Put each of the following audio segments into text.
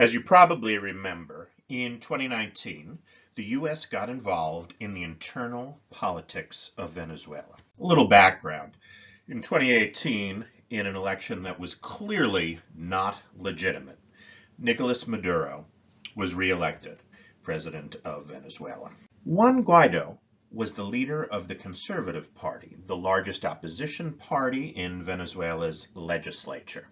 As you probably remember, in 2019, the U.S. got involved in the internal politics of Venezuela. A little background. In 2018, in an election that was clearly not legitimate, Nicolas Maduro was reelected President of Venezuela. Juan Guaido was the leader of the Conservative Party, the largest opposition party in Venezuela's legislature.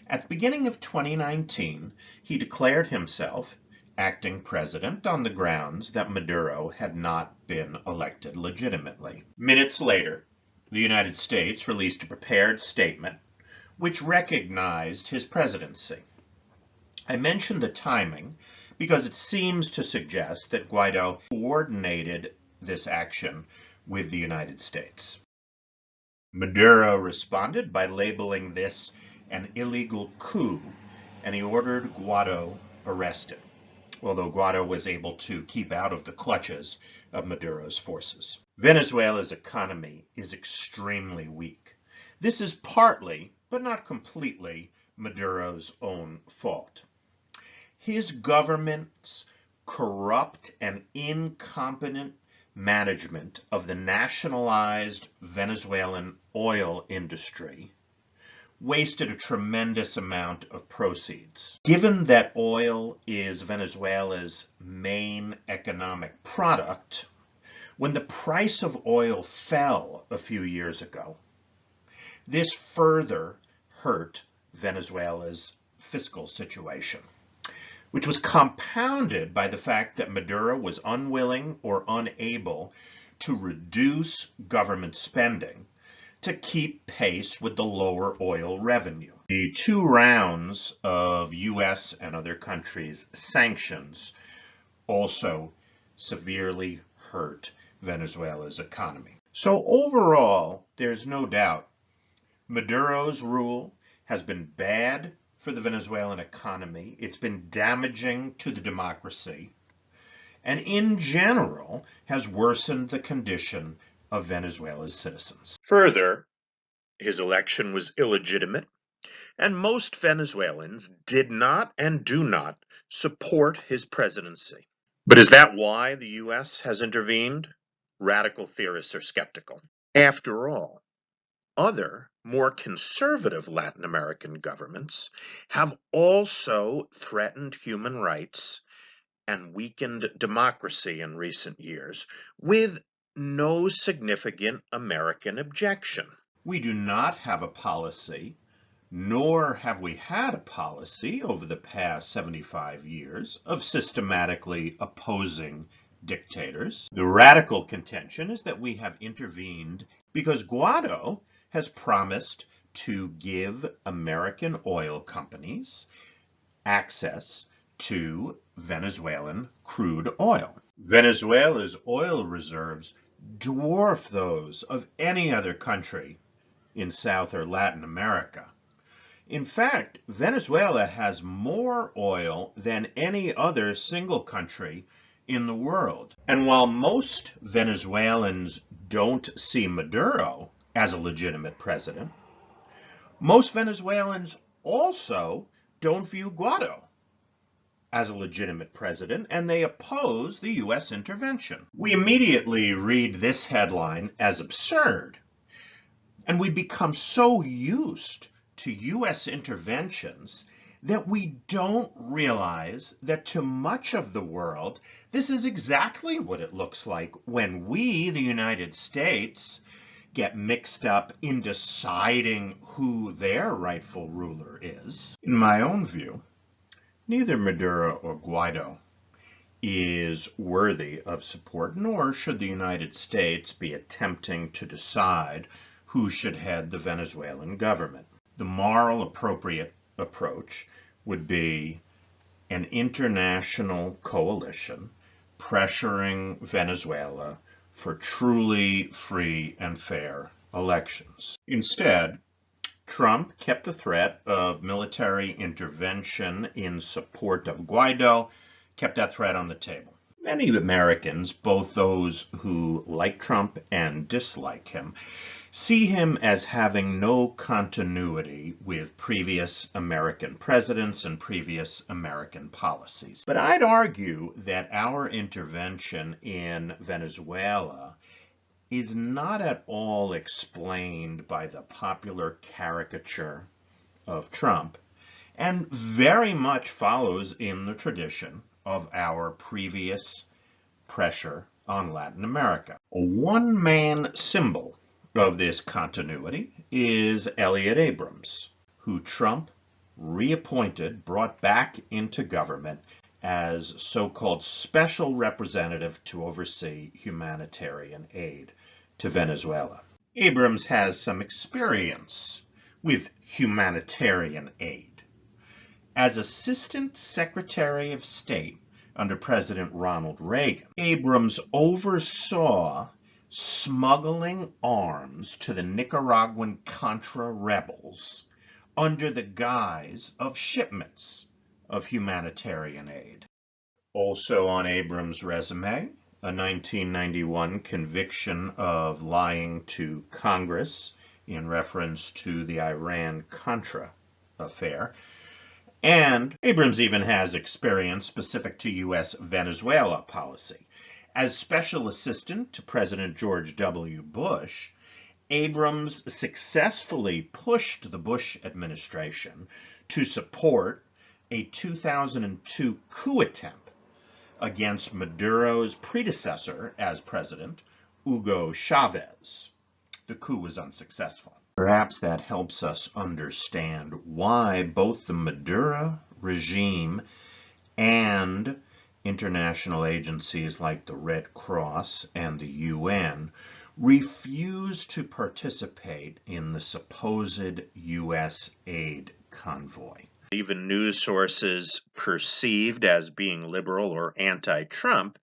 At the beginning of 2019, he declared himself acting president on the grounds that Maduro had not been elected legitimately. Minutes later, the United States released a prepared statement which recognized his presidency. I mention the timing because it seems to suggest that Guaido coordinated this action with the United States. Maduro responded by labeling this an illegal coup, and he ordered Guaido arrested, although Guaido was able to keep out of the clutches of Maduro's forces. Venezuela's economy is extremely weak. This is partly, but not completely, Maduro's own fault. His government's corrupt and incompetent management of the nationalized Venezuelan oil industry wasted a tremendous amount of proceeds. Given that oil is Venezuela's main economic product, when the price of oil fell a few years ago, this further hurt Venezuela's fiscal situation, which was compounded by the fact that Maduro was unwilling or unable to reduce government spending to keep pace with the lower oil revenue. The 2 rounds of U.S. and other countries' sanctions also severely hurt Venezuela's economy. So overall, there's no doubt Maduro's rule has been bad for the Venezuelan economy. It's been damaging to the democracy, and in general has worsened the condition of Venezuela's citizens. Further, his election was illegitimate, and most Venezuelans did not and do not support his presidency. But is that why the U.S. has intervened? Radical theorists are skeptical. After all, other, more conservative Latin American governments have also threatened human rights and weakened democracy in recent years with no significant American objection. We do not have a policy, nor have we had a policy over the past 75 years of systematically opposing dictators. The radical contention is that we have intervened because Guaido has promised to give American oil companies access to Venezuelan crude oil. Venezuela's oil reserves dwarf those of any other country in South or Latin America. In fact, Venezuela has more oil than any other single country in the world. And while most Venezuelans don't see Maduro as a legitimate president, most Venezuelans also don't view Guaido as a legitimate president, and they oppose the U.S. intervention. We immediately read this headline as absurd, and we become so used to U.S. interventions that we don't realize that to much of the world, this is exactly what it looks like when we, the United States, get mixed up in deciding who their rightful ruler is. In my own view, neither Maduro or Guaido is worthy of support, nor should the United States be attempting to decide who should head the Venezuelan government. The moral appropriate approach would be an international coalition pressuring Venezuela for truly free and fair elections. Instead, Trump kept the threat of military intervention in support of Guaido, kept that threat on the table. Many Americans, both those who like Trump and dislike him, see him as having no continuity with previous American presidents and previous American policies. But I'd argue that our intervention in Venezuela is not at all explained by the popular caricature of Trump, and very much follows in the tradition of our previous pressure on Latin America. A one-man symbol of this continuity is Elliott Abrams, who Trump reappointed, brought back into government as so-called special representative to oversee humanitarian aid to Venezuela. Abrams has some experience with humanitarian aid. As Assistant Secretary of State under President Ronald Reagan, Abrams oversaw smuggling arms to the Nicaraguan Contra rebels under the guise of shipments of humanitarian aid. Also on Abrams' resume, a 1991 conviction of lying to Congress in reference to the Iran-Contra affair. And Abrams even has experience specific to U.S. Venezuela policy. As Special Assistant to President George W. Bush, Abrams successfully pushed the Bush administration to support a 2002 coup attempt against Maduro's predecessor as president, Hugo Chavez. The coup was unsuccessful. Perhaps that helps us understand why both the Maduro regime and international agencies like the Red Cross and the UN refuse to participate in the supposed U.S. aid convoy. Even news sources perceived as being liberal or anti-Trump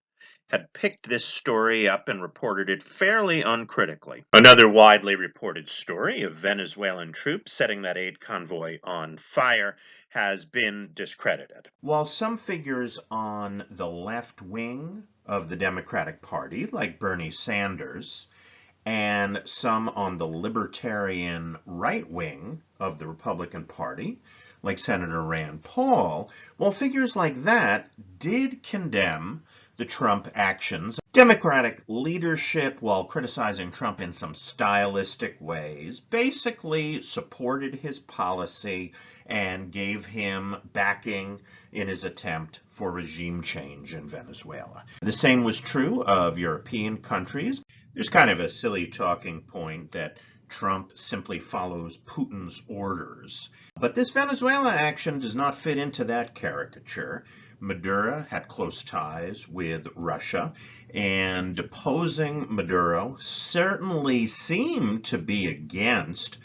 had picked this story up and reported it fairly uncritically. Another widely reported story of Venezuelan troops setting that aid convoy on fire has been discredited. While some figures on the left wing of the Democratic Party, like Bernie Sanders, and some on the libertarian right wing of the Republican Party, like Senator Rand Paul, while figures like that did condemn the Trump actions, Democratic leadership, while criticizing Trump in some stylistic ways, basically supported his policy and gave him backing in his attempt for regime change in Venezuela. The same was true of European countries. There's kind of a silly talking point that Trump simply follows Putin's orders. But this Venezuela action does not fit into that caricature. Maduro had close ties with Russia, and deposing Maduro certainly seemed to be against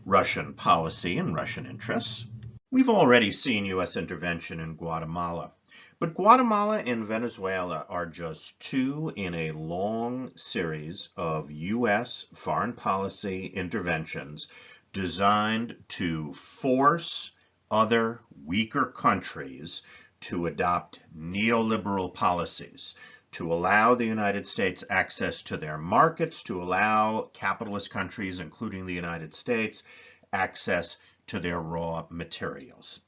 Russian policy and Russian interests. We've already seen U.S. intervention in Guatemala. But Guatemala and Venezuela are just two in a long series of U.S. foreign policy interventions designed to force other weaker countries to adopt neoliberal policies, to allow the United States access to their markets, to allow capitalist countries, including the United States, access to their raw materials.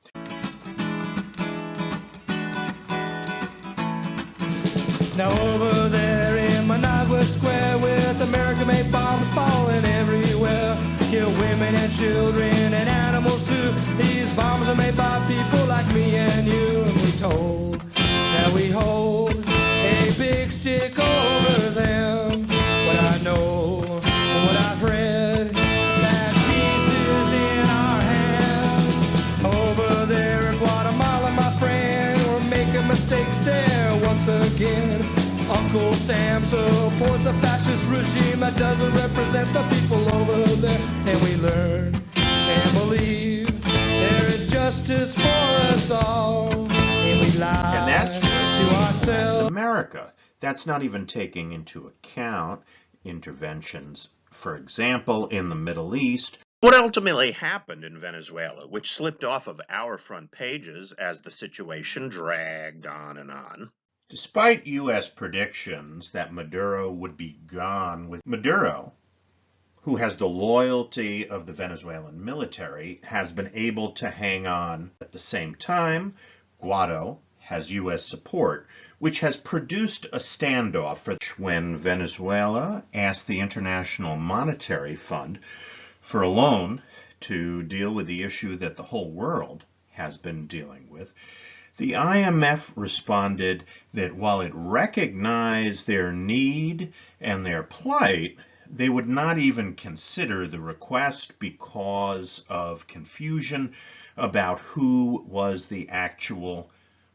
Now over there in Managua Square, with American-made bombs falling everywhere, kill women and children and animals too. These bombs are made by people like me and you. And we're told that we hold a big stick over them. But I know what I've read, that peace is in our hands. Over there in Guatemala, my friend, we're making mistakes there once again. Uncle Sam supports a fascist regime that doesn't represent the people over there. And we learn and believe there is justice for us all. And we lie And that's to ourselves. America. That's not even taking into account interventions, for example, in the Middle East. What ultimately happened in Venezuela, which slipped off of our front pages as the situation dragged on and on. Despite U.S. predictions that Maduro would be gone with Maduro, who has the loyalty of the Venezuelan military, has been able to hang on. At the same time, Guaido has U.S. support, which has produced a standoff for when Venezuela asked the International Monetary Fund for a loan to deal with the issue that the whole world has been dealing with. The IMF responded that while it recognized their need and their plight, they would not even consider the request because of confusion about who was the actual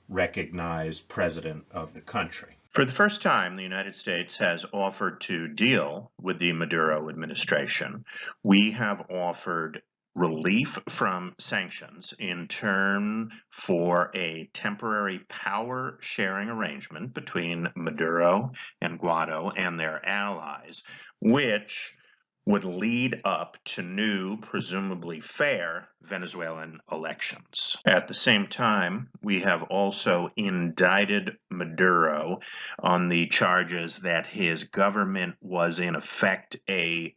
recognized president of the country. For the first time, the United States has offered to deal with the Maduro administration. We have offered relief from sanctions in turn for a temporary power sharing arrangement between Maduro and Guaido and their allies, which would lead up to new, presumably fair, Venezuelan elections. At the same time, we have also indicted Maduro on the charges that his government was in effect a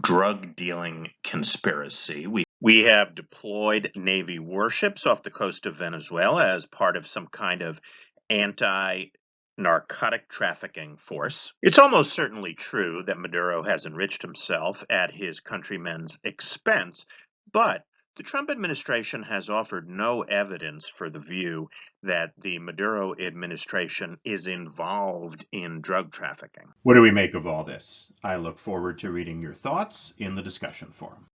drug dealing conspiracy. We have deployed Navy warships off the coast of Venezuela as part of some kind of anti-narcotic trafficking force. It's almost certainly true that Maduro has enriched himself at his countrymen's expense, but the Trump administration has offered no evidence for the view that the Maduro administration is involved in drug trafficking. What do we make of all this? I look forward to reading your thoughts in the discussion forum.